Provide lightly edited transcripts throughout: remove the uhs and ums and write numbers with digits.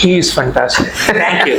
He is fantastic. Thank you.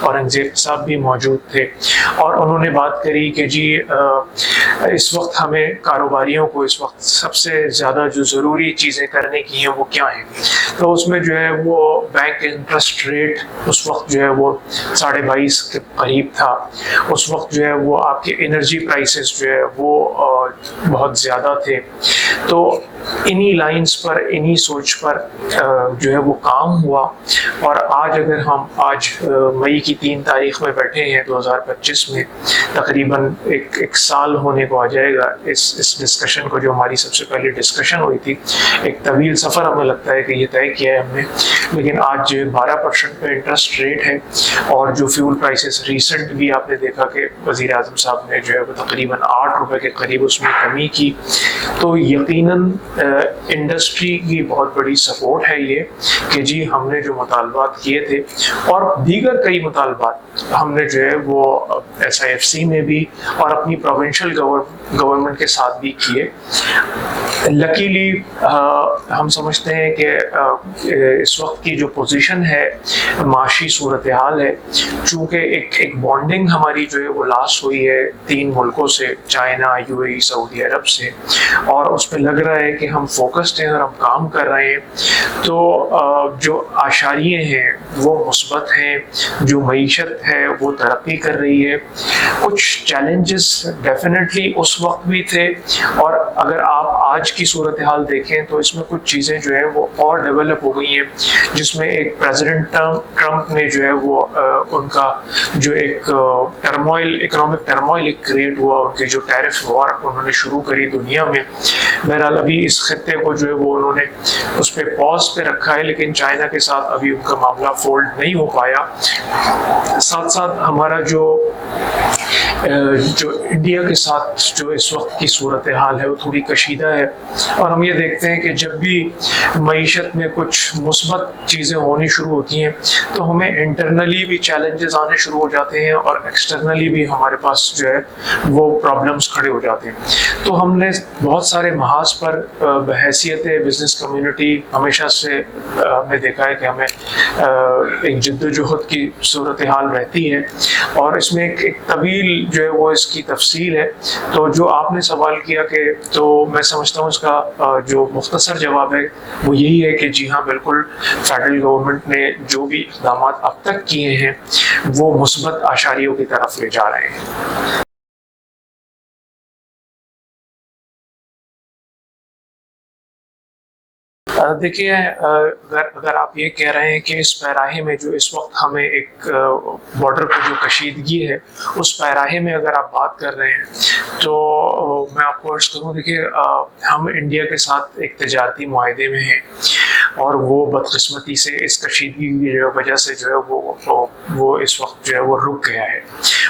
Aurangzeb صاحب بھی موجود تھے، اور انہوں نے بات کری کہ جی اس وقت ہمیں کاروباریوں کو اس وقت سب سے زیادہ جو ضروری چیزیں کرنے کی ہیں وہ کیا ہیں. تو اس میں جو ہے وہ بینک انٹرسٹ ریٹ اس وقت جو ہے وہ 22.5 کے قریب تھا. اس وقت جو ہے وہ آپ کے انرجی پرائسز جو ہے وہ بہت زیادہ تھے. تو انہی لائنز پر، انہی سوچ پر جو ہے وہ کام ہوا، اور آج اگر ہم مئی کی 3 تاریخ میں بیٹھے ہیں 2025 میں، تقریباً ایک سال ہونے کو آ جائے گا اس ڈسکشن کو، جو ہماری سب سے پہلی ڈسکشن ہوئی تھی. ایک طویل سفر ہمیں لگتا ہے کہ یہ طے کیا ہے ہم نے، لیکن آج 12% پہ انٹرسٹ ریٹ ہے، اور جو فیول پرائسز ریسنٹ بھی آپ نے دیکھا کہ وزیر اعظم صاحب نے جو ہے وہ تقریباً 8 روپے کے قریب اس میں کمی کی. تو یقیناً انڈسٹری کی بہت بڑی سپورٹ ہے یہ کہ جی ہم نے جو مطالبات کیے تھے، اور دیگر کئی مطالبات ہم نے جو ہے وہ SIFC میں بھی اور اپنی پروونشل گورنمنٹ کے ساتھ بھی کیے. لکیلی ہم سمجھتے ہیں کہ اس وقت کی جو پوزیشن ہے، معاشی صورتحال ہے، چونکہ ایک بانڈنگ ہماری جو ہے وہ لاسٹ ہوئی ہے 3 ملکوں سے، چائنا، UAE، سعودی عرب سے، اور اس پہ لگ رہا ہے کہ ہم فوکسڈ ہیں اور ہم کام کر رہے ہیں. تو جو اعشاریے ہیں وہ مثبت ہیں، جو معیشت ہے وہ ترقی کر رہی ہے. کچھ چیلنجز ڈیفینیٹلی اس وقت بھی تھے، اور اگر آپ آج کی صورتحال دیکھیں تو اس میں کچھ چیزیں جو ہیں وہ اور ڈیولپ ہو گئی ہیں، جس میں ایک پریزیڈنٹ ٹرمپ نے جو ہے وہ ان کا جو ایک اکنامک ٹرموائل ایک کریٹ ہوا، ان کے جو ٹیرف وار انہوں نے شروع کری دنیا میں. بہرحال ابھی اس خطے کو جو ہے وہ انہوں نے اس پہ پاز پہ رکھا ہے، لیکن چائنا کے ساتھ ابھی ان کا معاملہ فولڈ نہیں ہو پایا. ساتھ ساتھ ہمارا جو انڈیا کے ساتھ جو اس وقت کی صورتحال ہے وہ تھوڑی کشیدہ ہے، اور ہم یہ دیکھتے ہیں کہ جب بھی معیشت میں کچھ مثبت چیزیں ہونی شروع ہوتی ہیں تو ہمیں انٹرنلی بھی چیلنجز آنے شروع ہو جاتے ہیں، اور ایکسٹرنلی بھی ہمارے پاس جو ہے وہ پرابلمس کھڑے ہو جاتے ہیں. تو ہم نے بہت سارے محاذ پر بحیثیت بزنس کمیونٹی ہمیشہ سے ہم نے دیکھا ہے کہ ہمیں ایک جد و جہد کی صورتحال رہتی ہے، اور اس میں ایک طویل جو ہے وہ اس کی تفصیل ہے. تو جو آپ نے سوال کیا کہ تو میں سمجھتا ہوں اس کا جو مختصر جواب ہے وہ یہی ہے کہ جی ہاں بالکل، فیڈرل گورنمنٹ نے جو بھی اقدامات اب تک کیے ہیں وہ مثبت اعشاریوں کی طرف لے جا رہے ہیں. دیکھیے، اگر آپ یہ کہہ رہے ہیں کہ اس پیراہے میں جو اس وقت ہمیں ایک بارڈر پر جو کشیدگی ہے اس پیراہے میں اگر آپ بات کر رہے ہیں تو میں آپ کو عرض کروں، دیکھیے ہم انڈیا کے ساتھ ایک تجارتی معاہدے میں ہیں، اور وہ بدقسمتی سے اس کشیدگی کی وجہ سے جو ہے وہ اس وقت جو ہے وہ رک گیا ہے،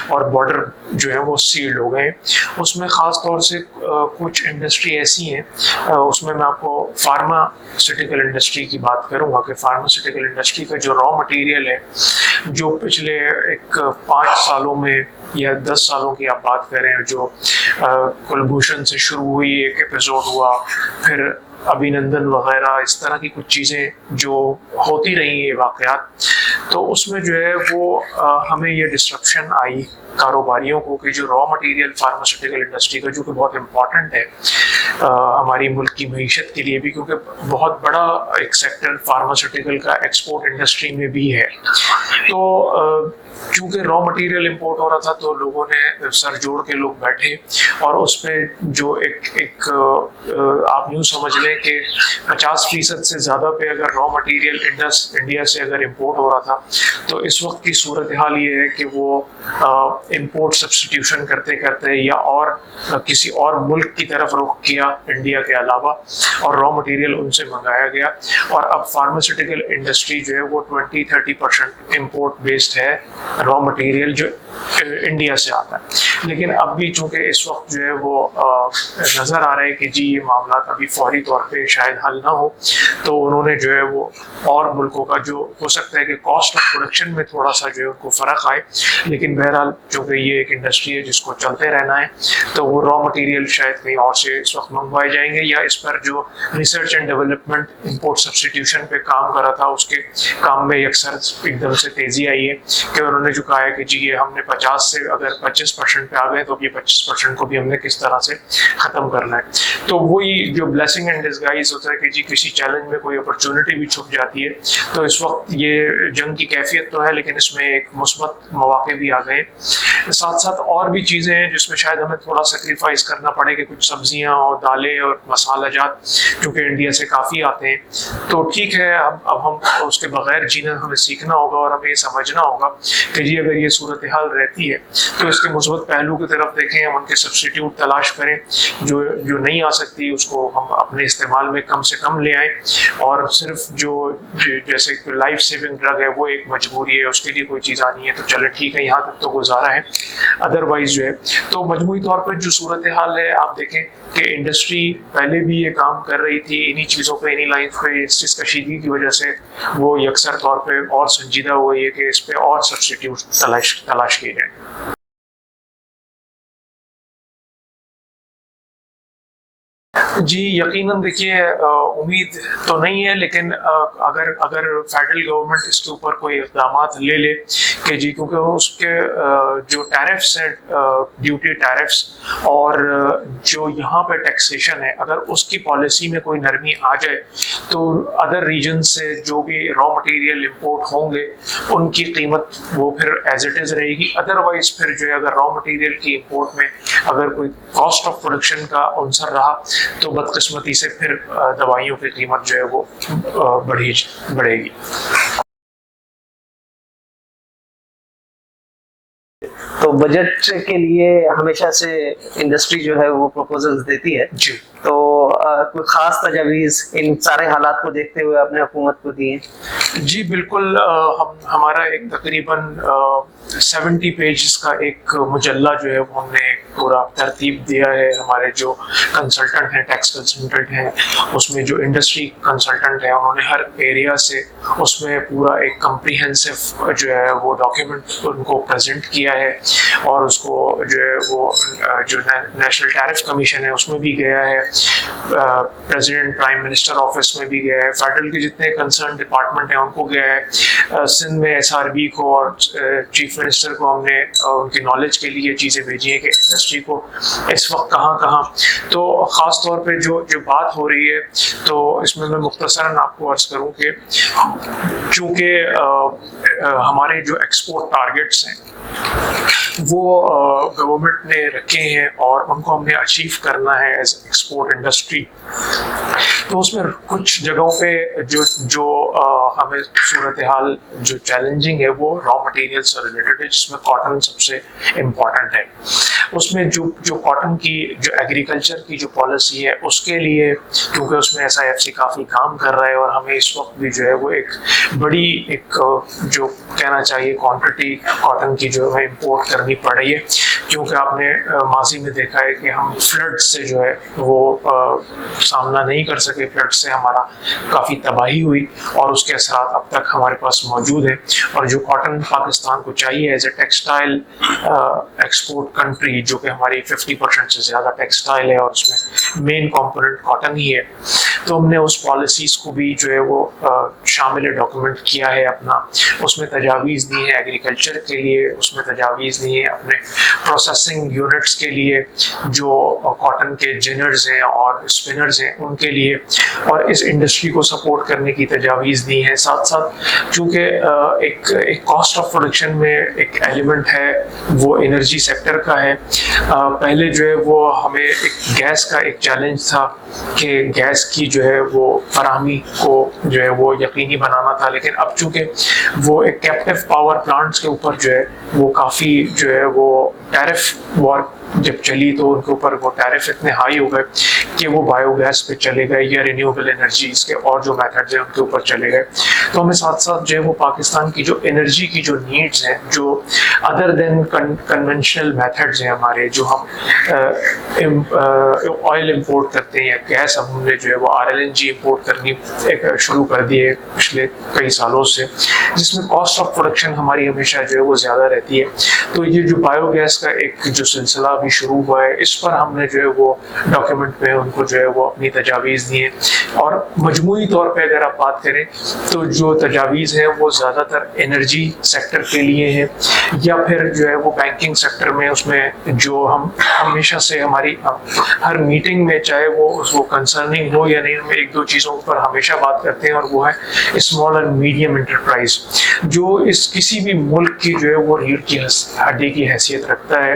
اور بارڈر جو ہے وہ سیلڈ ہو گئے. اس میں خاص طور سے کچھ انڈسٹری ایسی ہیں، اس میں آپ کو فارماسیوٹیکل انڈسٹری کی بات کروں گا کہ فارماسیوٹیکل انڈسٹری کا جو را مٹیریل ہے، جو پچھلے 5 سالوں میں یا 10 سالوں کی آپ بات کریں، جو کلبھوشن سے شروع ہوئی، ایک ایپیسوڈ ہوا، پھر ابھینندن وغیرہ، اس طرح کی کچھ چیزیں جو ہوتی رہی ہیں واقعات، تو اس میں جو ہے وہ ہمیں یہ ڈسرپشن آئی کاروباریوں کو کہ جو را مٹیریل فارماسیوٹیکل انڈسٹری کا، جو کہ بہت امپورٹنٹ ہے ہماری ملک کی معیشت کے لیے بھی، کیونکہ بہت بڑا ایک سیکٹر فارماسیوٹیکل کا ایکسپورٹ انڈسٹری میں بھی ہے. تو چونکہ را مٹیریل امپورٹ ہو رہا تھا تو لوگوں نے سر جوڑ کے لوگ بیٹھے، اور اس پہ جو ایک آپ یوں سمجھ لیں کہ 50% سے زیادہ پہ اگر را مٹیریل انڈیا سے اگر امپورٹ ہو رہا تھا، تو اس وقت کی صورتحال یہ ہے کہ وہ امپورٹ سبسٹیٹیوشن کرتے کرتے یا اور کسی اور ملک کی طرف رخ کیا انڈیا کے علاوہ، اور را مٹیریل ان سے منگایا گیا. اور اب فارماسیوٹیکل انڈسٹری جو ہے وہ 20-30% امپورٹ بیسڈ ہے را مٹیریل جو انڈیا سے آتا ہے. لیکن اب بھی چونکہ اس وقت جو ہے وہ نظر آ رہا ہے کہ جی یہ معاملات ابھی فوری طور پہ شاید حل نہ ہو، تو انہوں نے جو ہے وہ اور ملکوں کا جو ہو سکتا ہے کہ کاسٹ آف پروڈکشن میں تھوڑا سا جو ہے ان کو فرق آئے، لیکن بہرحال چونکہ یہ ایک انڈسٹری ہے جس کو چلتے رہنا ہے، تو وہ را مٹیریل شاید کہیں اور سے اس وقت منگوائے جائیں گے، یا اس پر جو research and development import substitution پہ کام کر رہا تھا اس کے کام میں اکثر ایک دم سے تیزی آئی ہے کہ انہوں انہوں نے جو کہا ہے کہ جی یہ ہم نے 50 سے اگر 25% پہ آ گئے تو اب یہ 25% کو بھی ہم نے کس طرح سے ختم کرنا ہے. تو وہی جو بلیسنگ اینڈ ڈسگائز ہوتا ہے کہ جی کسی چیلنج میں کوئی اپرچونٹی بھی چھپ جاتی ہے. تو اس وقت یہ جنگ کی کیفیت تو ہے لیکن اس میں ایک مثبت مواقع بھی آ گئے. ساتھ ساتھ اور بھی چیزیں ہیں جس میں شاید ہمیں تھوڑا سیکریفائز کرنا پڑے کہ کچھ سبزیاں اور دالیں اور مسالہ جات کیونکہ انڈیا سے کافی آتے ہیں. تو ٹھیک ہے اب ہم اس کے بغیر جینا ہمیں سیکھنا ہوگا اور ہمیں یہ سمجھنا ہوگا کہ جی اگر یہ صورتحال رہتی ہے تو اس کے مثبت پہلو کی طرف دیکھیں, ہم ان کے سبسٹیٹیوٹ تلاش کریں, جو نہیں آ سکتی اس کو ہم اپنے استعمال میں کم سے کم لے آئیں, اور صرف جو جیسے لائف سیونگ ڈرگ ہے وہ ایک مجبوری ہے, اس کے لیے کوئی چیز آنی ہے تو چلے ٹھیک ہے یہاں تک تو گزارا ہے. ادروائز جو ہے تو مجموعی طور پر جو صورتحال ہے آپ دیکھیں کہ انڈسٹری پہلے بھی یہ کام کر رہی تھی انہی چیزوں پہ, انہی لائنز پہ. اس کشیدگی کی وجہ سے وہ یکسر طور پہ اور سنجیدہ ہوئی ہے کہ اس پہ اور سبسٹیٹیوٹ تلاش کیے جائیں. جی یقیناً دیکھیے امید تو نہیں ہے لیکن اگر فیڈرل گورنمنٹ اس کے اوپر کوئی اقدامات لے لے کہ جی کیونکہ اس کے جو ٹیرفس ہیں ڈیوٹی ٹیرفس اور جو یہاں پہ ٹیکسیشن ہے اگر اس کی پالیسی میں کوئی نرمی آ جائے تو ادر ریجن سے جو بھی را مٹیریل امپورٹ ہوں گے ان کی قیمت وہ پھر ایز اٹ از رہے گی. ادروائز پھر جو ہے اگر را مٹیریل کی امپورٹ میں اگر کوئی کاسٹ آف پروڈکشن کا عنصر رہا تو بدقسمتی سے پھر دوائیوں کی قیمت جو ہے وہ بڑھے گی. تو بجٹ کے لیے ہمیشہ سے انڈسٹری جو ہے وہ پروپوزلز دیتی ہے, جی تو کوئی خاص تجاویز ان سارے حالات کو دیکھتے ہوئے اپنے حکومت کو دی ہیں؟ جی بالکل, ہمارا ایک تقریباً 70 پیجز کا ایک مجلہ جو ہے وہ ہم نے پورا ترتیب دیا ہے. ہمارے جو کنسلٹنٹ ہیں, ٹیکس کنسلٹنٹ ہیں, اس میں جو انڈسٹری کنسلٹنٹ ہیں, انہوں نے ہر ایریا سے اس میں پورا ایک کمپریہنسو جو ہے وہ ڈاکیومنٹ ان کو پریزنٹ کیا ہے, اور اس کو جو ہے وہ جو نیشنل ٹیرف کمیشن ہے اس میں بھی گیا ہے, پریزیڈنٹ پرائم منسٹر آفس میں بھی گیا ہے, فیڈرل کے جتنے کنسرن ڈپارٹمنٹ ہیں ان کو گیا ہے, سندھ میں SRB کو اور چیف منسٹر کو ہم نے ان کی نالج کے لیے چیزیں بھیجی ہیں کہ انڈسٹری کو اس وقت کہاں. تو خاص طور پہ جو بات ہو رہی ہے تو اس میں مختصراً آپ کو عرض کروں کہ چونکہ ہمارے جو ایکسپورٹ ٹارگیٹس ہیں وہ گورنمنٹ نے رکھے ہیں اور ان کو ہم نے اچیو کرنا ہے ایز ایکسپورٹ انڈسٹری, تو اس میں کچھ جگہوں پہ جو ہمیں صورتحال جو چیلنجنگ ہے وہ را مٹیریل سے ریلیٹڈ ہے, جس میں کاٹن سب سے امپورٹنٹ ہے. اس میں جو کاٹن کی جو ایگریکلچر کی جو پالیسی ہے اس کے لیے کیونکہ اس میں SIFC کافی کام کر رہا ہے اور ہمیں اس وقت بھی جو ہے وہ ایک بڑی جو کہنا چاہیے کوانٹٹی کاٹن کی جو ہے امپورٹ کرنی پڑ رہی ہے, کیونکہ آپ نے ماضی میں دیکھا ہے کہ ہم فلڈ سے جو ہے وہ سامنا نہیں کر سکے, فلڈ سے ہمارا کافی تباہی ہوئی اور اس کے اثرات اب تک ہمارے پاس موجود ہیں. اور جو کاٹن پاکستان کو چاہیے as a textile export country, جو کہ ہماری 50% سے زیادہ ٹیکسٹائل ہے اور اس میں مین کمپوننٹ کاٹن ہی ہے, تو ہم نے اس پالیسیز کو بھی جو ہے وہ شامل ڈاکومنٹ کیا ہے اپنا. اس میں تجاویز دی ہیں ایگریکلچر کے لیے, اس میں تجاویز دی ہیں اپنے پروسیسنگ یونٹس کے لیے جو کاٹن کے جنرز ہیں اور اسپنرز ہیں ان کے لیے, اور اس انڈسٹری کو سپورٹ کرنے کی تجاویز دی ہیں. ساتھ ساتھ چونکہ ایک کاسٹ آف پروڈکشن میں ایک ایلیمنٹ ہے وہ انرجی سیکٹر کا ہے. پہلے جو ہے وہ ہمیں ایک گیس کا ایک چیلنج تھا کہ گیس کی جو ہے وہ فراہمی کو جو ہے وہ یقینی بنانا تھا, لیکن اب چونکہ وہ ایک کیپٹیو پاور پلانٹس کے اوپر جو ہے وہ کافی جو ہے وہ ٹیرف وار جب چلی تو ان کے اوپر وہ ٹیرف اتنے ہائی ہو گئے کہ وہ بایو گیس پہ چلے گئے یا رینیوبل انرجیز کے اور جو میتھڈز ہیں ان کے اوپر چلے گئے. تو ہمیں ساتھ ساتھ جو ہے وہ پاکستان کی جو انرجی کی جو نیڈز ہیں جو ادر دین کنونشنل میتھڈز ہیں ہمارے, جو ہم آئل امپورٹ کرتے ہیں یا گیس, ہم نے جو ہے وہ RLNG امپورٹ کرنی شروع کر دی ہے پچھلے کئی سالوں سے, جس میں کاسٹ آف پروڈکشن ہماری ہمیشہ جو ہے وہ زیادہ رہتی ہے. تو یہ جو بایو گیس کا ایک جو سلسلہ ابھی شروع ہوا ہے، اس پر ہم نے جو ہے وہ ڈاکیومنٹ میں ان کو جو ہے وہ اپنی تجاویز دی ہیں. اور مجموعی طور پہ اگر آپ بات کریں تو جو تجاویز ہیں وہ زیادہ تر انرجی سیکٹر کے لیے ہیں، یا پھر جو ہے وہ بینکنگ سیکٹر میں. اس میں جو ہم ہمیشہ سے ہماری ہر میٹنگ میں چاہے وہ کنسرننگ ہو یا نہیں، ہم ایک دو چیزوں پر ہمیشہ بات کرتے ہیں، اور وہ ہے اسمال اینڈ میڈیم انٹرپرائز، جو اس کسی بھی ملک کی جو ہے وہ ریڑھ کی ہڈی کی حیثیت رکھتا ہے.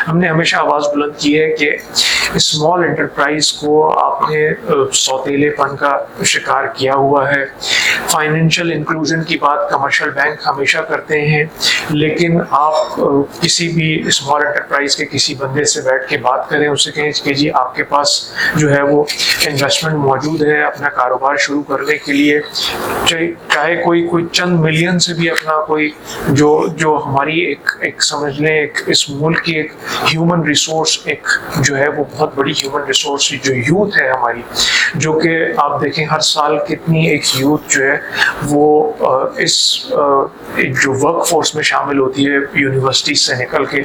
ہم نے ہمیشہ آواز بلند کی ہے کہ اسمال انٹرپرائز کو آپ نے سوتیلے پن کا شکار کیا ہوا ہے. فائنینشیل انکلوژن کی بات کمرشل بینک ہمیشہ کرتے ہیں، لیکن آپ کسی بھی اسمال انٹرپرائز کے کسی بندے سے بیٹھ کے بات کریں، اس سے کہیں کہ جی آپ کے پاس جو ہے وہ انویسٹمنٹ موجود ہے اپنا کاروبار شروع کرنے کے لیے، چاہے کوئی چند ملین سے بھی اپنا کوئی جو ہماری ایک سمجھ لیں اس ملک کی ایک ہیومن ریسورس، ایک جو ہے وہ بہت بڑی ہیومن ریسورس جو یوتھ ہے ہماری، جو کہ آپ دیکھیں ہر سال کتنی ایک یوتھ جو ہے وہ اس جو ورک فورس میں شامل ہوتی ہے یونیورسٹی سے نکل کے.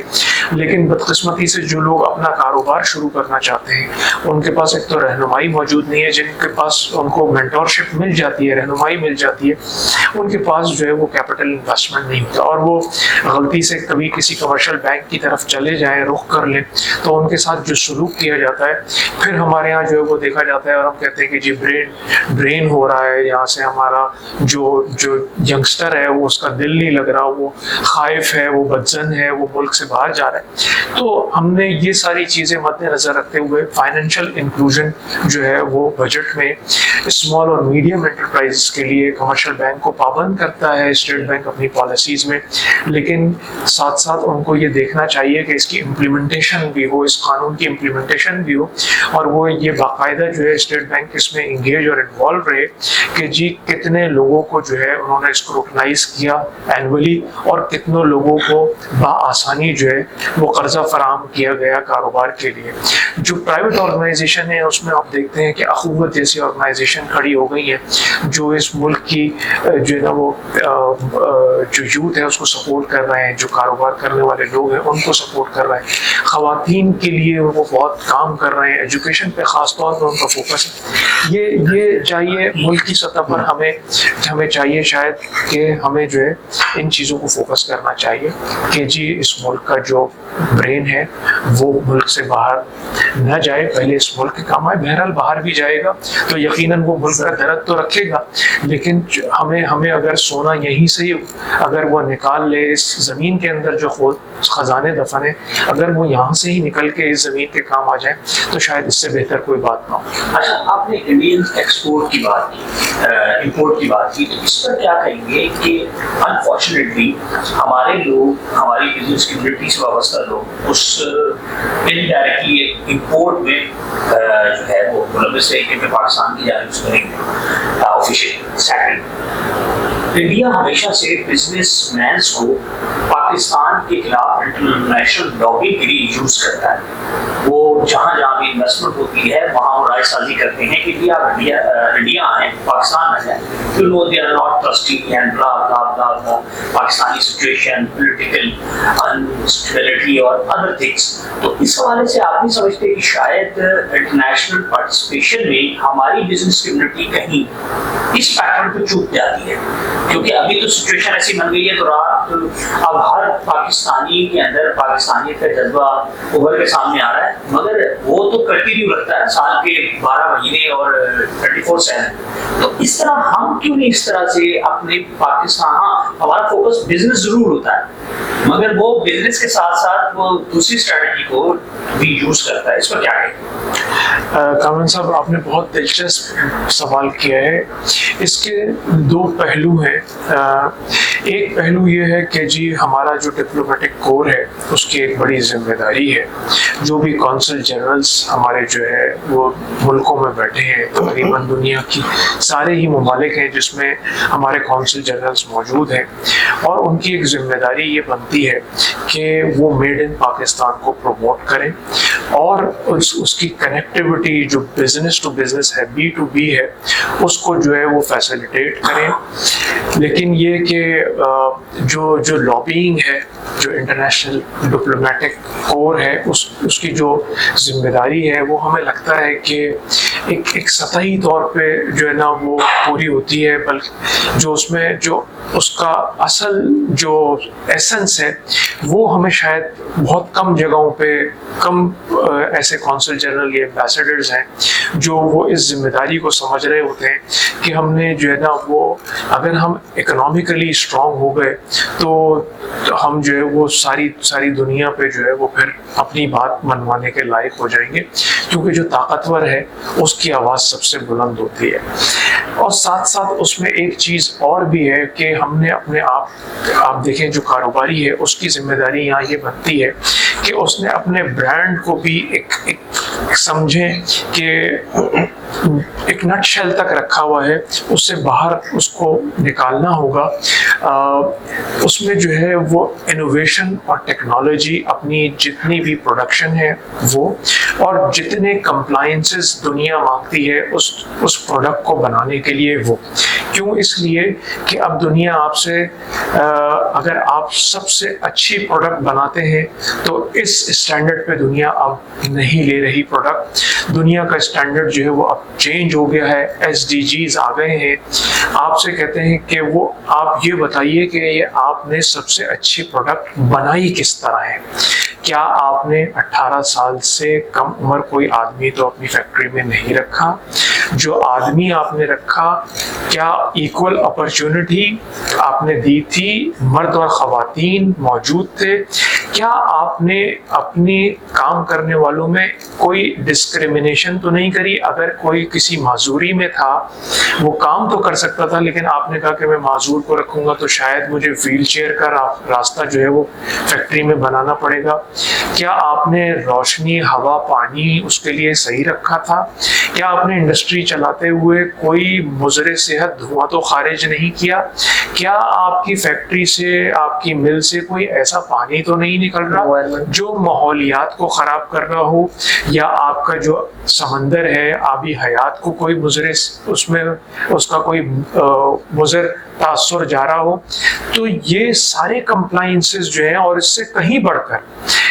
لیکن بدقسمتی سے جو لوگ اپنا کاروبار شروع کرنا چاہتے ہیں ان کے پاس ایک تو رہنمائی موجود نہیں ہے، جن کے پاس ان کو مینٹورشپ مل جاتی ہے، رہنمائی مل جاتی ہے، ان کے پاس جو ہے وہ کیپٹل انویسٹمنٹ نہیں ہوتا، اور وہ غلطی سے کبھی کسی کمرشل بینک کی طرف چلے جائیں، رخ کر لیں، تو ان کے ساتھ جو سلوک کیا جاتا ہے پھر ہمارے ہاں جو ہے وہ دیکھا جاتا ہے، اور ہم کہتے ہیں کہ جی برین ہو رہا ہے یہاں سے، ہمارا جو ینگسٹر ہے وہ اس کا دل نہیں لگ رہا، وہ خائف ہے، وہ بدظن ہے، وہ ملک سے باہر جا رہا ہے. تو ہم نے یہ ساری چیزیں مد نظر رکھتے ہوئے فائنینشیل انکلوژن جو ہے وہ بجٹ میں اسمال اور میڈیم انٹرپرائز کے لیے کمرشل بینک کو پابند کرتا ہے اسٹیٹ بینک اپنی پالیسیز میں، لیکن ساتھ ساتھ ان کو یہ دیکھنا چاہیے کہ اس کی امپلیمنٹیشن بھی ہو، اس قانون کی امپلیمنٹیشن بھی ہو، اور وہ یہ باقاعدہ جو ہے اسٹیٹ بینک اس میں انگیج اور انوالو رہے کہ جی کتنے لوگوں کو جو ہے انہوں نے اسکروٹنائز کیا اینولی، اور کتنوں لوگوں کو بآسانی جو ہے وہ قرضہ فراہم کیا گیا کاروبار کے لیے. جو پرائیویٹ آرگنائزیشن ہے اس میں آپ دیکھتے ہیں کہ اخوت جیسی آرگنائزیشن کھڑی ہو گئی ہیں جو اس ملک کی جو ہے نا وہ جو یوتھ ہے اس کو سپورٹ کر رہے ہیں، جو کاروبار کرنے والے لوگ ہیں ان کو سپورٹ کر رہے ہیں، خواتین کے لیے وہ بہت کام کر رہے ہیں، ایجوکیشن پہ خاص طور پر ان کا فوکس ہے. یہ چاہیے ملک کی سطح پر ہمیں چاہیے شاید کہ ہمیں جو ہے ان چیزوں کو فوکس کرنا چاہیے کہ جی اس ملک کا جو برین ہے وہ ملک سے باہر نہ جائے، پہلے اس ملک کے کام آئے. بہرحال باہر بھی جائے گا تو یقیناً وہ ملک کا درد تو رکھے گا، لیکن ہمیں اگر سونا یہیں سے ہی اگر وہ نکال لے، اس زمین کے اندر جو خزانے دفن ہے اگر وہ یہاں سے ہی نکل کے اس زمین کے کام آ جائیں تو شاید اس سے بہتر کوئی بات نہ ہو. اچھا، آپ نے انڈین ایکسپورٹ کی بات کی، امپورٹ کی بات کی، تو اس پر کیا کہیں گے کہ انفارچونیٹلی ہمارے لوگ، ہماری بزنس کمیونٹی سے وابستہ لوگ اس انڈائریکٹلی امپورٹ میں جو ہے وہ ملوث ہے کہ پاکستان کی جانب سے نہیں آفیشیل. سیکنڈ، انڈیا ہمیشہ سے بزنس مینس کو پاکستان کے خلاف انٹرنیشنل لابی کے لیے یوز کرتا ہے. وہ جہاں جہاں بھی انویسٹمنٹ ہوتی ہے وہاں وہ رائے سازی کرتے ہیں کہ بھی آپ انڈیا آئیں، پاکستان آ جائیں. تو no they are not trusting and blah blah blah blah Pakistani situation, political instability اور ادر تھنگس. تو اس حوالے سے آپ نہیں سمجھتے کہ شاید انٹرنیشنل پارٹیسپیشن میں ہماری بزنس کمیونٹی کہیں اس پیٹرن کو چوک جاتی ہے؟ کیونکہ ابھی تو سچویشن ایسی بن گئی ہے تو اب ہر پاکستانی کے اندر پاکستانیت کا جذبہ ابھر کے سامنے آ رہا ہے، مگر وہ تو کنٹینیو رکھتا ہے سال کے 12 مہینے اور 24/7. تو اس طرح ہم کیوں نہیں اس طرح سے اپنے پاکستان، ہاں ہمارا فوکس بزنس ضرور ہوتا ہے مگر وہ بزنس کے ساتھ ساتھ وہ دوسری اسٹریٹجی کو بھی یوز کرتا ہے. اس پر کیا کہیں؟ کامران صاحب آپ نے بہت دلچسپ سوال کیا ہے. اس کے دو پہلو ہیں. ایک پہلو یہ ہے کہ جی ہمارا جو ڈپلومیٹک کور ہے اس کی ایک بڑی ذمہ داری ہے. جو بھی کونسل جنرلز ہمارے جو ہے وہ ملکوں میں بیٹھے ہیں، تقریباً دنیا کی سارے ہی ممالک ہیں جس میں ہمارے کونسل جنرلز موجود ہیں، اور ان کی ایک ذمہ داری یہ بنتی بنتی ہے کہ وہ میڈ ان پاکستان کو پروموٹ کریں اور اس کی کنیکٹیوٹی جو بزنس ٹو بزنس ہے، بی ٹو بی ہے، اس کو جو ہے وہ فیسیلیٹیٹ کریں. لیکن یہ کہ جو لابینگ ہے، جو انٹرنیشنل ڈپلومیٹک کور ہے، اس کی جو ذمہ داری ہے وہ ہمیں لگتا ہے کہ ایک سطحی طور پہ جو ہے نا وہ پوری ہوتی ہے، بلکہ جو اس میں جو اس کا اصل جو ایسنس ہے وہ ہمیں شاید بہت کم جگہوں پہ، کم ایسے کونسل جنرل یا ایمبیسڈرز ہیں جو وہ اس ذمہ داری کو سمجھ رہے ہوتے ہیں کہ ہم نے جو ہے نا وہ اگر ہم اکنامیکلی اسٹرانگ ہو گئے تو ہم جو ہے وہ ساری دنیا پہ جو ہے وہ پھر اپنی بات منوانے کے لائق ہو جائیں گے، کیونکہ جو طاقتور ہے اس کی آواز سب سے بلند ہوتی ہے. اور ساتھ ساتھ اس میں ایک چیز اور بھی ہے کہ ہم نے اپنے آپ دیکھیں جو کاروباری ہے اس کی ذمہ داری یہاں یہ بنتی ہے کہ اس نے اپنے برانڈ کو بھی ایک سمجھیں کہ ایک نٹ شیل تک رکھا ہوا ہے، اس سے باہر اس کو نکالنا ہوگا. اس میں جو ہے وہ انوویشن اور ٹیکنالوجی، اپنی جتنی بھی پروڈکشن ہے وہ، اور جتنے کمپلائنسز دنیا مانگتی ہے اس پروڈکٹ کو بنانے کے لیے وہ. کیوں؟ اس لیے کہ اب دنیا آپ سے اگر آپ سب سے اچھی پروڈکٹ بناتے ہیں تو اس اسٹینڈرڈ پہ دنیا اب نہیں لے رہی پروڈکٹ. دنیا کا اسٹینڈرڈ جو ہے وہ اب چینج ہو گیا ہے، SDGs آ گئے ہیں. آپ سے کہتے ہیں کہ وہ آپ یہ بتائیے کہ یہ آپ نے سب سے اچھی پروڈکٹ بنائی کس طرح ہے. کیا آپ نے 18 سال سے کم عمر کوئی آدمی تو اپنی فیکٹری میں نہیں رکھا؟ جو آدمی آپ نے رکھا کیا ایکول اپرچونٹی آپ نے دی تھی؟ مرد اور خواتین موجود تھے؟ کیا آپ نے اپنے کام کرنے والوں میں کوئی ڈسکریمنیشن تو نہیں کری؟ اگر کوئی کسی معذوری میں تھا وہ کام تو کر سکتا تھا، لیکن آپ نے کہا کہ میں معذور کو رکھوں گا تو شاید مجھے ویل چیئر کا راستہ جو ہے وہ فیکٹری میں بنانا پڑے گا. کیا آپ نے روشنی، ہوا، پانی اس کے لیے صحیح رکھا تھا؟ کیا آپ نے انڈسٹری چلاتے ہوئے کوئی مضر صحت دھواں تو خارج نہیں کیا؟ کیا آپ کی فیکٹری سے، آپ کی مل سے کوئی ایسا پانی تو نہیں نکل رہا جو ماحولیات کو خراب کر رہا ہو، یا آپ کا جو سمندر ہے، آبی حیات کو کوئی مضر اس میں اس کا کوئی مضر تاثر جا رہا ہو؟ تو یہ سارے کمپلائنسز جو ہیں، اور اس سے کہیں بڑھ کر،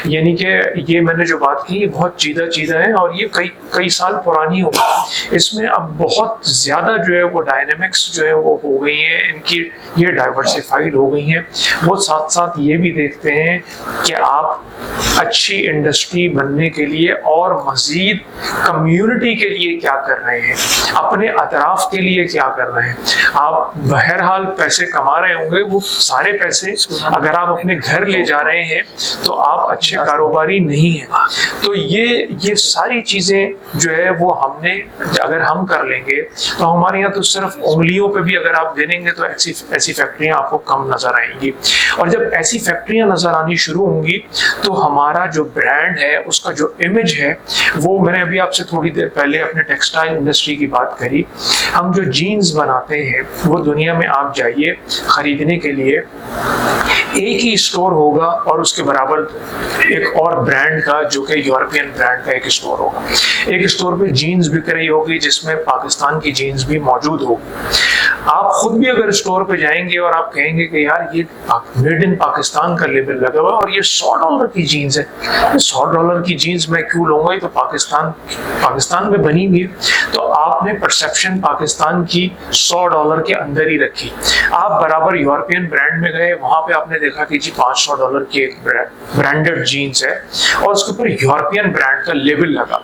یعنی کہ یہ میں نے جو بات کی یہ بہت چیدہ ہے اور یہ کئی سال پرانی ہو گئی. اس میں اب بہت زیادہ جو ہے وہ ڈائنامکس جو ہے وہ ہو گئی ہیں، ان کی یہ ڈائیورسفائڈ ہو گئی ہیں. وہ ساتھ ساتھ یہ بھی دیکھتے ہیں کہ آپ اچھی انڈسٹری بننے کے لیے اور مزید کمیونٹی کے لیے کیا کر رہے ہیں، اپنے اطراف کے لیے کیا کر رہے ہیں. آپ بہرحال پیسے کما رہے ہوں گے، وہ سارے پیسے اگر آپ اپنے گھر لے جا رہے ہیں تو آپ اچھے کاروباری نہیں ہیں. تو یہ ساری چیزیں جو ہے وہ ہم نے اگر ہم کر لیں گے تو ہمارے یہاں تو صرف انگلیوں پہ بھی اگر آپ گنیں گے تو ایسی فیکٹریاں آپ کو کم نظر آئیں گی. اور جب ایسی فیکٹریاں نظر آنی شروع ہوں گی تو ہمارا جو برانڈ ہے، اس کا جو امیج ہے، وہ میں نے ابھی آپ سے تھوڑی دیر پہلے اپنے ٹیکسٹائل انڈسٹری کی بات کری. ہم جو جینز بناتے ہیں وہ دنیا میں آپ جائیے خریدنے کے لیے، ایک ہی اسٹور ہوگا اور اس کے برابر ایک اور برانڈ کا جو کہ یورپین برانڈ کا ایک اسٹور ہوگا. ایک اسٹور پہ جینز بک رہی ہوگی جس میں پاکستان کی جینز بھی موجود ہوگی. آپ خود بھی اگر اسٹور پہ جائیں گے اور آپ کہیں گے کہ یار یہ میڈ ان پاکستان کا لیبل لگا ہوا ہے اور یہ $100 کی جینز ہے، $100 کی جینز میں کیوں لوں گا، یہ تو پاکستان میں بنی ہوئی ہے. تو آپ نے پرسپشن پاکستان کی $100 کے اندر ہی رکھی. آپ برابر یورپین برانڈ میں گئے، وہاں پہ آپ نے دیکھا کہ جی $500 کی ایک برانڈڈ جینز ہے اور اس کے اوپر یورپین برانڈ کا لیبل لگا.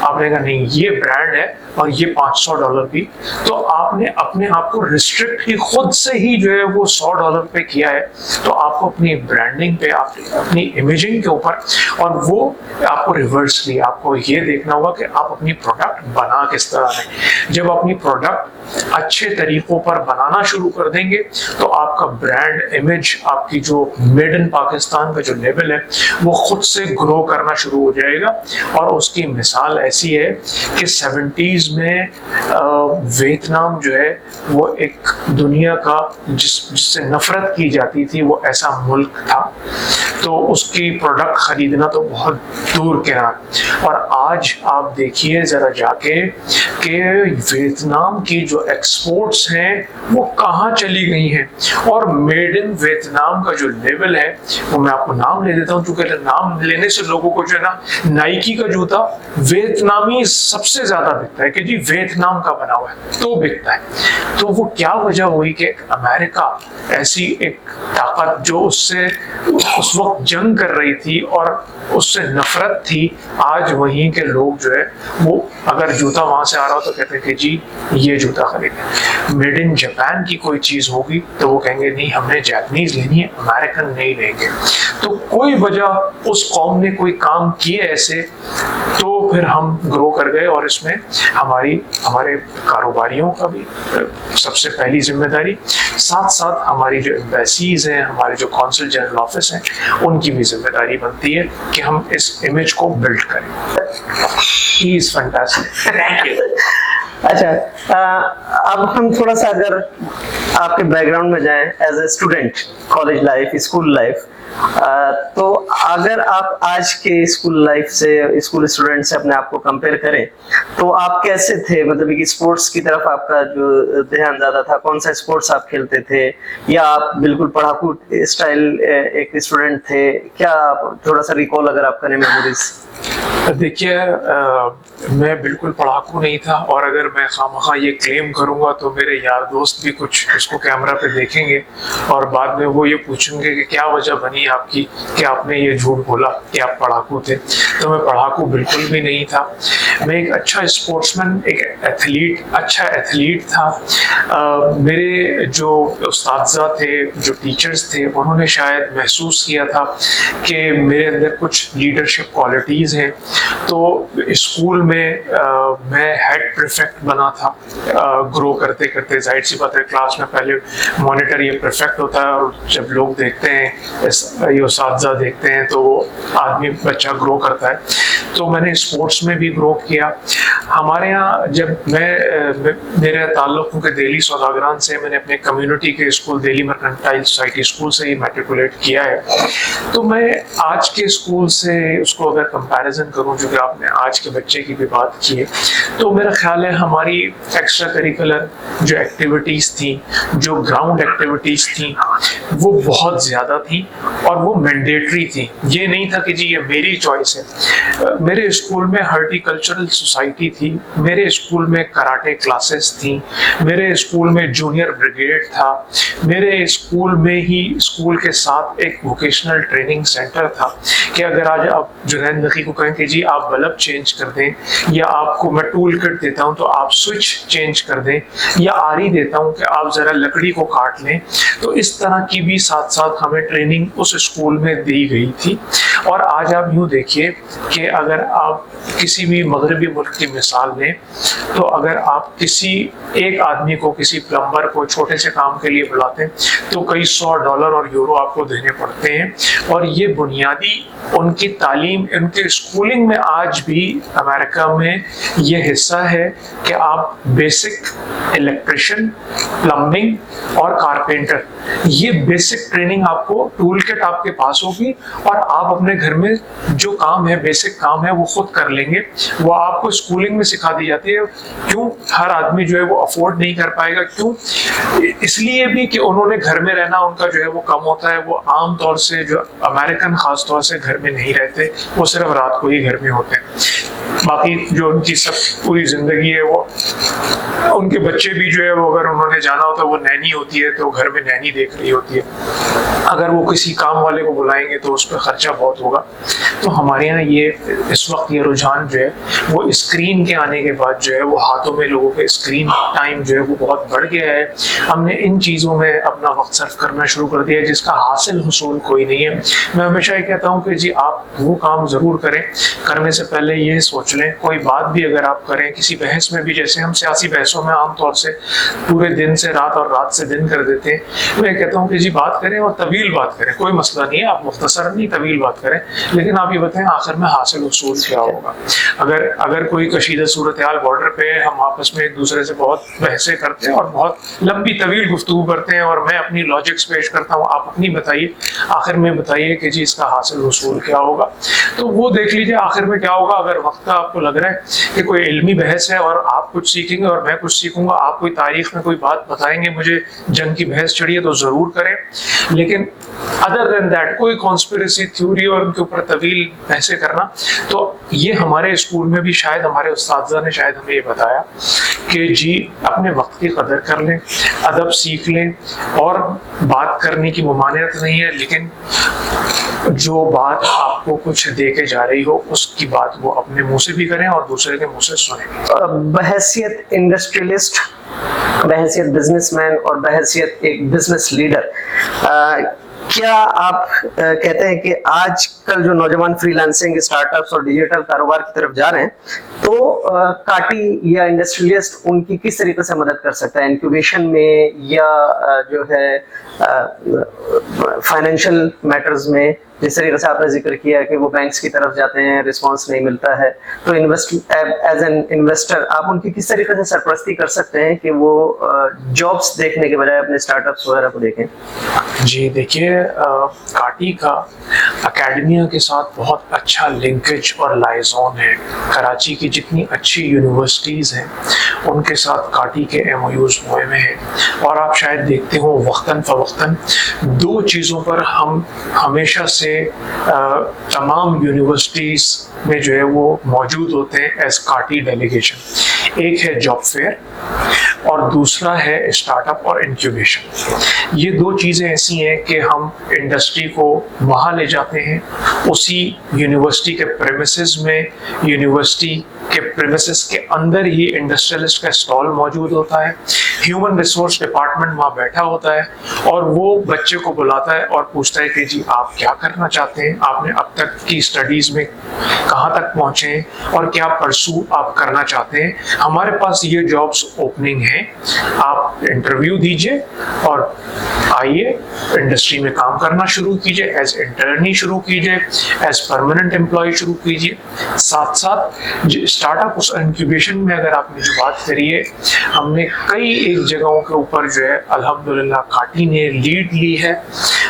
آپ نے کہا نہیں یہ برانڈ ہے اور یہ $500 بھی. تو آپ نے اپنے آپ کو ریسٹرکٹ ہی خود سے ہی جو ہے وہ $100 پہ کیا ہے. تو آپ کو اپنی برانڈنگ پہ، اپنی امیجنگ کے اوپر، اور وہ آپ کو ریورسلی آپ کو یہ دیکھنا ہوگا کہ آپ اپنی پروڈکٹ بنا کس طرح ہے. جب اپنی پروڈکٹ اچھے طریقوں پر بنانا شروع کر دیں گے تو آپ کا برانڈ امیج آج آپ کی جو میڈ ان پاکستان کا جو لیول ہے وہ خود سے گرو کرنا شروع ہو جائے گا. اور اس کی مثال ایسی ہے کہ 70s میں ویتنام جو ہے وہ ایک دنیا کا جس سے نفرت کی جاتی تھی وہ ایسا ملک تھا, تو اس کی پروڈکٹ خریدنا تو بہت دور کے رہا. اور آج آپ دیکھیے ذرا جا کے کہ ویتنام کی جو ایکسپورٹس ہیں وہ کہاں چلی گئی ہیں, اور میڈ ان ویتنام کا جو لیول ہے وہ میں آپ کو نام لے دیتا ہوں, چونکہ نام لینے سے لوگوں کو جو ہے نا, نائکی کا جوتا ویتنامی سب سے زیادہ بکتا ہے کہ جی ویتنام کا بنا ہوا ہے تو بکتا ہے. تو وہ کیا وجہ ہوئی کہ امریکہ ایسی ایک طاقت جو اس سے اس وقت جنگ کر رہی تھی اور اس سے نفرت تھی, آج وہیں کے لوگ جو ہے وہ اگر جوتا وہاں سے آ رہا ہو تو کہتے ہیں کہ جی یہ جوتا خریدیں. میڈ ان جاپان کی کوئی چیز ہوگی تو وہ کہیں گے نہیں ہم نے جاپنیز لینی ہے, امریکن نہیں لیں گے. تو کوئی وجہ اس قوم نے کوئی کام کیے ایسے, تو پھر ہم گرو کر گئے. اور اس میں ہمارے کاروباریوں کا بھی سب سے پہلی ذمہ داری, ساتھ ساتھ ہماری جو ایمبیسیز ہیں, ہمارے جو قونصل جنرل آفس ہیں, ان کی بھی ذمہ داری بنتی ہے کہ ہم اس امیج کو بلڈ کریں. ہی از فینٹاسٹک. Thank you. اچھا, اب ہم تھوڑا سا اگر آپ کے بیک گراؤنڈ میں جائیں as a student, college life, school life, تو اگر آپ آج کے اسکول لائف سے, اسکول اسٹوڈنٹ سے اپنے آپ کو کمپیئر کریں تو آپ کیسے تھے؟ مطلب کہ اسپورٹس کی طرف آپ کا جو دھیان زیادہ تھا, کون سا اسپورٹس آپ کھیلتے تھے, یا آپ بالکل پڑھاکو اسٹائل ایک اسٹوڈنٹ تھے؟ کیا تھوڑا سا ریکال اگر آپ کریں میموریز. دیکھیے میں بالکل پڑھاکو نہیں تھا, اور اگر میں خواہ یہ کلیم کروں گا تو میرے یار دوست بھی کچھ اس کو کیمرہ پہ دیکھیں گے اور بعد میں وہ یہ پوچھیں گے کہ کیا وجہ بنی آپ کی کہ آپ نے یہ جھوٹ بولا کہ آپ پڑھاکو تھے. تو میں پڑھاکو بالکل بھی نہیں تھا. میں ایک اچھا اسپورٹس مین, ایک ایتھلیٹ, اچھا ایتھلیٹ تھا. میرے جو اساتذہ تھے, جو ٹیچرز تھے, انہوں نے شاید محسوس کیا تھا کہ میرے اندر کچھ لیڈرشپ کوالٹیز ہیں. تو اسکول میں میں ہیڈ پریفیکٹ بنا تھا. گرو کرتے کرتے ظاہر سی بات ہے کلاس میں پہلے مانیٹر یہ پریفیکٹ ہوتا ہے, اور جب لوگ دیکھتے ہیں, یہ اساتذہ دیکھتے ہیں تو وہ آدمی بچہ گرو کرتا ہے. تو میں نے اسپورٹس میں بھی گرو کیا. ہمارے یہاں جب میرے تعلق ہوں کہ دہلی سوداگران سے, میں نے اپنے کمیونٹی کے school Delhi mercantile society school سے ہی میٹریکولیٹ کیا ہے. تو میں آج کے اسکول سے اس کو اگر کمپیریزن کروں, جو کہ آپ نے آج کے بچے کی بھی بات کی ہے, تو میرا خیال ہے ہماری ایکسٹرا کریکولر جو ایکٹیویٹیز تھیں, جو گراؤنڈ ایکٹیویٹیز تھیں, وہ بہت زیادہ تھیں اور وہ مینڈیٹری تھیں. یہ نہیں تھا کہ جی یہ میری چوائس ہے. میرے اسکول میں ہارٹیکلچرل سوسائٹی تھی, میرے اسکول میں کراٹے کلاسز تھیں, میرے اسکول میں جونیئر بریگیڈ تھا, میرے اسکول میں ہی اسکول کے ساتھ ایک ووکیشنل ٹریننگ سینٹر تھا کہ اگر آج آپ جنید نقی کو کہیں کہ جی آپ بلب چینج کر دیں, یا آپ کو میں ٹول کٹ دیتا ہوں تو آپ سوئچ چینج کر دیں, یا آری دیتا ہوں کہ آپ ذرا لکڑی کو کاٹ لیں, تو اس طرح کی بھی ساتھ ساتھ ہمیں ٹریننگ اس اسکول میں دی گئی تھی. اور آج آپ یوں دیکھیے کہ اگر آپ کسی بھی مغربی ملک کی مثال لیں, تو اگر آپ کسی ایک آدمی کو, کسی پلمبر کو چھوٹے سے کام کے لیے بلاتے ہیں تو کئی $100 اور یورو آپ کو دینے پڑتے ہیں. اور یہ بنیادی ان کی تعلیم, ان کے اسکولنگ میں آج بھی امریکہ میں یہ حصہ ہے کہ آپ بیسک الیکٹریشین, پلمبنگ اور کارپینٹر, یہ بیسک ٹریننگ آپ کو, ٹول کٹ آپ کے پاس ہوگی, اور آپ اپنے گھر میں جو کام ہے, بیسک کام ہے, وہ خود کر لیں گے. وہ آپ کو اسکولنگ میں سکھا دی جاتی ہے. کیوں؟ ہر آدمی جو ہے وہ افورڈ نہیں کر پائے گا. کیوں؟ اس لیے بھی کہ انہوں نے گھر میں رہنا ان کا جو ہے وہ کم ہوتا ہے. وہ عام طور سے جو امریکن خاص طور سے گھر میں نہیں رہتے, وہ صرف رات کو ہی گھر میں ہوتے ہیں. باقی جو ان کی سب پوری زندگی ہے, وہ ان کے بچے بھی جو ہے وہ اگر انہوں نے جانا ہوتا ہے, وہ نینی ہوتی ہے تو گھر میں نینی دیکھ رہی ہوتی ہے. اگر وہ کسی کام والے کو بلائیں گے تو اس پہ خرچہ بہت ہوگا. تو ہمارے یہاں یہ اس وقت یہ رجحان جو ہے وہ اسکرین کے آنے کے بعد جو ہے وہ ہاتھوں میں لوگوں کے اسکرین ٹائم جو ہے وہ بہت بڑھ گیا ہے. ہم نے ان چیزوں میں اپنا وقت صرف کرنا شروع کر دیا جس کا حاصل حصول کوئی نہیں ہے. میں ہمیشہ یہ کہتا ہوں کہ جی آپ وہ کام ضرور کریں, کرنے سے پہلے یہ سوچ لیں. کوئی بات بھی اگر آپ کریں کسی بحث میں بھی, جیسے ہم سیاسی بحثوں میں عام طور سے پورے دن سے رات اور رات سے دن کر دیتے ہیں, میں کہتا ہوں کہ جی بات کریں اور طویل بات کریں, کوئی مسئلہ نہیں ہے, آپ مختصر نہیں طویل بات کریں, لیکن آپ یہ بتائیں آخر میں حاصل حصول کیا ہوگا. اگر کوئی کشیدہ صورتحال بارڈر پہ ہم آپس میں ایک دوسرے سے بہت بحثیں کرتے ہیں اور بہت لمبی طویل گفتگو کرتے ہیں, اور میں اپنی لاجکس پیش کرتا ہوں, آپ اپنی بتائیے, آخر میں بتائیے کہ جی اس کا حاصل حصول کیا ہوگا, تو وہ دیکھ لیجیے آخر میں کیا ہوگا. اگر وقت کا آپ کو لگ رہا ہے کہ کوئی علمی بحث ہے اور آپ کچھ سیکھیں گے اور میں کچھ سیکھوں گا, آپ کوئی تاریخ میں کوئی بات بتائیں گے, مجھے جنگ کی بحث چڑھی ہے تو ضرور کریں, لیکن ادر دین دیٹ کوئی کانسپریسی تھیوری اور ان کے اوپر طویل بحثیں کرنا, تو یہ ہمارے اسکول میں بھی شاید ہمارے اساتذہ نے شاید ہمیں یہ بتایا کہ جی اپنے وقت کی قدر کر لیں, ادب سیکھ لیں, اور بات کرنے کی ممانعت نہیں ہے, لیکن جو بات آپ کو کچھ دے کے جا رہی ہو اس کی بات وہ اپنے منہ سے بھی کریں اور دوسرے کے منہ سے سنیں. بحیثیت انڈسٹریلسٹ, بحیثیت بزنس مین اور بحیثیت ایک بزنس لیڈر, کیا آپ کہتے ہیں کہ آج کل جو نوجوان فری لانسنگ, اسٹارٹ اپس اور ڈیجیٹل کاروبار کی طرف جا رہے ہیں, تو کاٹی یا انڈسٹریلسٹ ان کی کس طریقے سے مدد کر سکتا ہے انکیوبیشن میں, یا جو ہے فائنینشیل میٹرز میں, جس طریقے سے آپ نے ذکر کیا کہ وہ بینکس کی طرف جاتے ہیں, رسپانس نہیں ملتا ہے, تو ایز این انویسٹر آپ ان کی کس طریقے سے سرپرستی کر سکتے ہیں کہ وہ جابس دیکھنے کے بجائے اپنے اسٹارٹ اپس وغیرہ کو دیکھیں؟ جی دیکھیے, کاٹی کا اکیڈمیا کے ساتھ بہت اچھا لنکیج اور لائزون ہے. کراچی کی جتنی اچھی یونیورسٹیز ہیں ان کے ساتھ کاٹی کے ایم او یوز ہوئے ہوئے ہیں, اور آپ شاید دیکھتے ہوں وقتاً فوقتاً دو چیزوں پر ہم ہمیشہ سے تمام یونیورسٹیز میں جو ہے وہ موجود ہوتے ہیں ایز کاٹی ڈیلیگیشن. ایک ہے جاب فیئر اور دوسرا ہے اسٹارٹ اپ اور انکیوبیشن. یہ دو چیزیں ایسی ہیں کہ ہم انڈسٹری کو وہاں لے جاتے ہیں, اسی یونیورسٹی کے پریمیسز میں, یونیورسٹی کے پریمیسز کے اندر ہی انڈسٹریلسٹ کا اسٹال موجود ہوتا ہے, ہیومن ریسورس ڈپارٹمنٹ وہاں بیٹھا ہوتا ہے, اور وہ بچے کو بلاتا ہے اور پوچھتا ہے کہ جی آپ کیا کرنا چاہتے ہیں, آپ نے اب تک کی اسٹڈیز میں کہاں تک پہنچے ہیں اور کیا پرسو آپ کرنا چاہتے ہیں, ہمارے پاس یہ جابس اوپننگ ہیں, آپ انٹرویو دیجئے اور آئیے انڈسٹری میں کام کرنا شروع کیجئے, ایز انٹرنی شروع کیجئے, ایز پرماننٹ امپلائی شروع کیجئے. ساتھ ساتھ اسٹارٹ اپ اس انکیوبیشن میں اگر آپ نے جو بات کری ہے, ہم نے کئی ایک جگہوں کے اوپر جو ہے الحمدللہ کاٹی نے لیڈ لی ہے,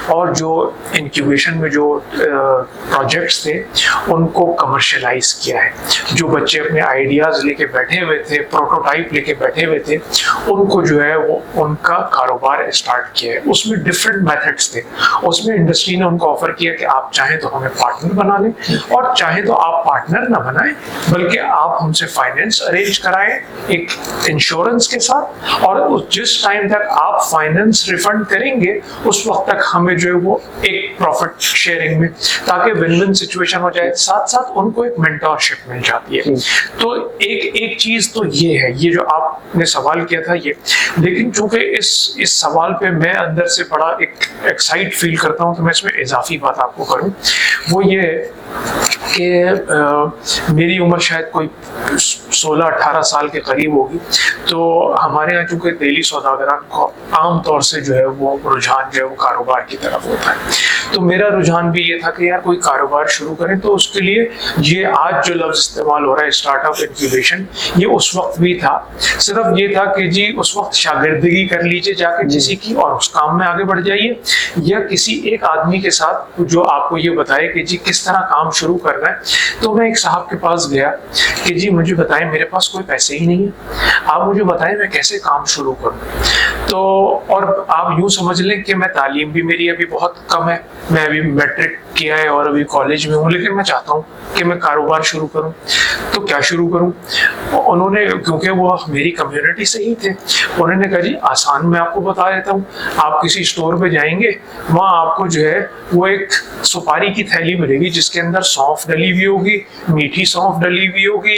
اور جو انکیوبیشن میں جو پروجیکٹس تھے ان کو کمرشلائز کیا ہے. جو بچے اپنے آئیڈیاز لے کے بیٹھے ہوئے تھے, پروٹوٹائپ لے کے بیٹھے ہوئے تھے, ان کو جو ہے وہ ان کا کاروبار اسٹارٹ کیا ہے. اس میں ڈفرینٹ میتھڈس تھے, اس میں انڈسٹری نے ان کو آفر کیا کہ آپ چاہیں تو ہمیں پارٹنر بنا لیں, اور چاہیں تو آپ پارٹنر نہ بنائیں بلکہ آپ ہم سے فائنینس ارینج کرائیں ایک انشورنس کے ساتھ, اور جس ٹائم تک آپ فائنینس ریفنڈ کریں گے اس وقت تک ہمیں جو ہے وہ ایک پروفٹ شیئرنگ میں, تاکہ ون ون سچویشن ہو جائے. ساتھ ساتھ ان کو ایک مینٹورشپ مل جاتی ہے. تو ایک چیز تو یہ ہے, یہ جو آپ نے سوال کیا تھا یہ. لیکن چونکہ اس سوال پہ میں اندر سے بڑا ایک ایکسائٹ فیل کرتا ہوں, تو میں اس میں اضافی بات آپ کو کروں, وہ یہ ہے کہ میری عمر شاید کوئی 16-18 سال کے قریب ہوگی. تو ہمارے یہاں چونکہ دہلی سوداگران کو عام طور سے جو ہے وہ رجحان جو ہے وہ کاروبار کی طرف ہوتا ہے, تو میرا رجحان بھی یہ تھا کہ یار کوئی کاروبار شروع کریں. تو اس کے لیے یہ آج جو لفظ استعمال ہو رہا ہے اسٹارٹ اپ انکیوبیشن, یہ اس وقت بھی تھا. صرف یہ تھا کہ جی اس وقت شاگردگی کر لیجیے جا کے کسی کی, اور اس کام میں آگے بڑھ جائیے, یا کسی ایک آدمی کے ساتھ جو آپ کو یہ بتائے کہ جی کس طرح کام شروع کرنا ہے. تو میں ایک صاحب کے پاس گیا کہ جی مجھے بتائیں, میرے پاس کوئی پیسے ہی نہیں ہے, آپ مجھے بتائیں میں کیسے کام شروع کروں. تو اور آپ یوں سمجھ لیں کہ میں تعلیم بھی میری ابھی بہت کم ہے, میں ابھی میٹرک کیا ہے اور ابھی کالج میں ہوں, لیکن میں چاہتا ہوں کہ میں کاروبار شروع کروں. تو کیا شروع کروں؟ انہوں نے, کیونکہ وہ میری کمیونٹی سے ہی تھے, انہوں نے کہا جی آسان میں آپ کو بتا دیتا ہوں, آپ کسی اسٹور پہ جائیں گے, وہاں آپ کو جو ہے وہ ایک سپاری کی تھیلی ملے گی جس کے اندر سونف ڈلی ہوئی ہوگی, میٹھی سونف ڈلی ہوئی ہوگی,